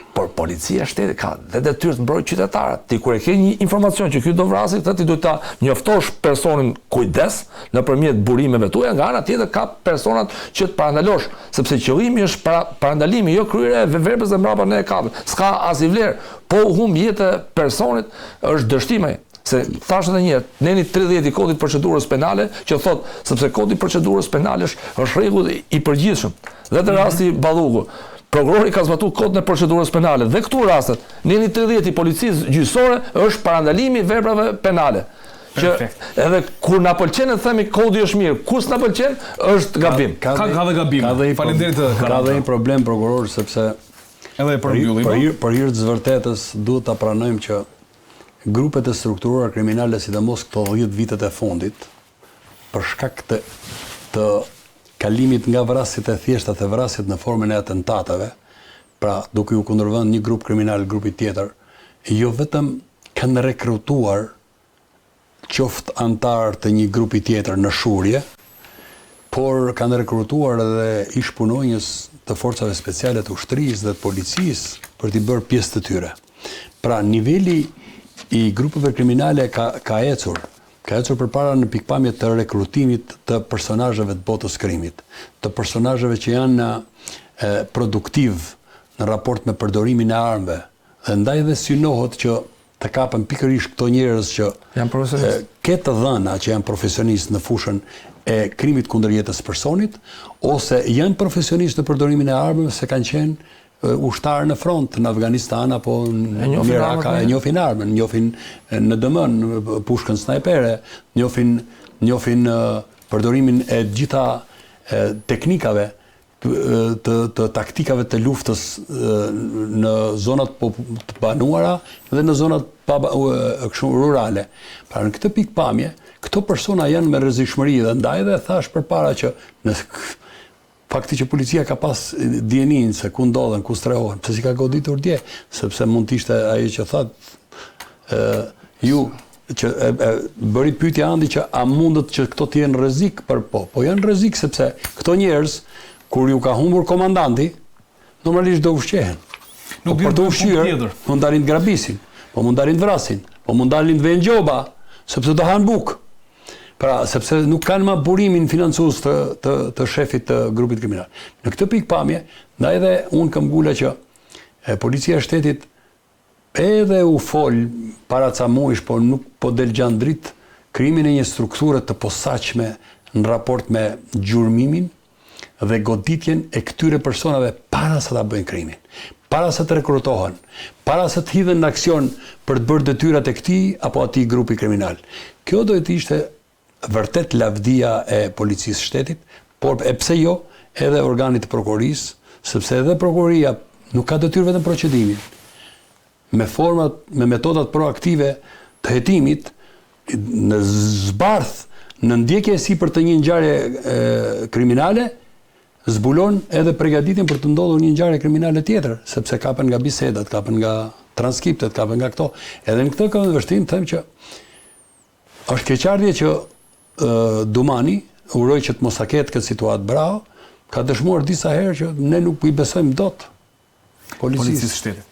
C: por policia shtetit ka dhe detyrë të mbrojë qytetarët. Ti kur e ke një informacion që ky do vrasë, ti duhet ta njoftosh personin kujdes nëpërmjet burimeve tuaja, nga ana tjetër ka personat që të parandalosh, sepse qëllimi është parandalimi, jo kryerja e veprës dhe mbrapa ne e kapim. S'ka as i vlerë, po humb jetë e personit është dështimi. Se thash edhe një herë, neni 30 i kodit procedurës penale që thot sepse kodi procedurës penale është rregull i përgjithshëm. Dhe të rasti Balluku, prokurori ka zbatuar kodin e procedurës penale dhe këtu rastet, neni 30 i policisë gjyqësore është parandalimi i veprave penale. Që edhe kur na pëlqen të themi kodi është mirë, kur s'na pëlqen është gabim.
D: Ka dhe gabim. Faleminderit.
E: Ka dhe një problem prokuror sepse
D: edhe për mbyllim.
E: Për hir të vërtetës duhet ta pranojmë që grupet e strukturuara kriminale, sidomos këto 10 vitet e fundit, për shkak të kalimit nga vrasjet e thjeshta te vrasjet në formën e atentateve, pra duke u kundërvënë një grup kriminal grupit tjetër, jo vetëm kanë rekrutuar qoftë antar të një grupi tjetër në shurje, por kanë rekrutuar edhe ish punonjës të forcave speciale të ushtrisë dhe të policisë për t'i bërë pjesë të tyre. Pra niveli i grupeve kriminale ka ecur përpara në pikpamje të rekrutimit të personazheve të botës krimit, të personazheve që janë produktiv në raport me përdorimin e armëve, dhe ndaj dhe synohet që të kapen pikërisht këto njerëz që ketë të dhëna që janë profesionistë në fushën e krimit kundër jetës personit, ose janë profesionistë në përdorimin e armëve se kanë qenë ushtarë në front, në Afganistan apo në Irak, e njohin armën, njohin në dëmën, pushkën snajpere, njohin përdorimin e gjitha teknikave të taktikave të luftës në zonat të banuara dhe në zonat rurale. Pra në këtë pikpamje, këto persona janë me rrezikshmëri dhe ndaj dhe thash përpara që në fakti që policia ka pas dijenin se ku ndodhen, ku strehohen, pse si ka goditur dje, sepse mund t'ishte ajo që thatë ju që bëri pyetja Andi që a mundet që këto të jenë rrezik për po janë rrezik sepse këto njerëz kur ju ka humbur komandanti, normalisht do ushqehen.
D: Nuk
E: për të ushqyer, mund dalin të grabisin, po mund dalin të vrasin, po mund dalin të vënë gjoba, sepse do han bukë. Pra, sepse nuk kanë ma burimin financues të shefit të grupit kriminal. Në këtë pikpamje, ndaj dhe unë kam ngula që policia e shtetit edhe u fol para ca muajsh, po nuk po del gjanë dritë krimin e një strukture të posaçme në raport me gjurmimin dhe goditjen e këtyre personave para se ta bëjnë krimin, para se të rekrutohen, para se të hidhen në aksion për të bërë detyrat e këtij apo atij grupi kriminal. Kjo do të ishte vërtet lavdia e policisë shtetit, por e pse jo edhe organit të prokurorisë, sepse edhe prokuroria nuk ka detyrë vetëm procedimin. Me metodat proaktive të hetimit, në zbarth, në ndjekje si për të një ngjarje kriminale, zbulon edhe përgatitjen për të ndodhur një ngjarje kriminale tjetër, sepse kapen nga bisedat, kapen nga transkriptet kape nga këto. Edhe në këtë këndvështrim them që është keqardhje që Dumani uroj që të mos a ketë këtë situatë bravo, ka dëshmuar disa herë që ne nuk i besojmë dot policisë
D: shtetit.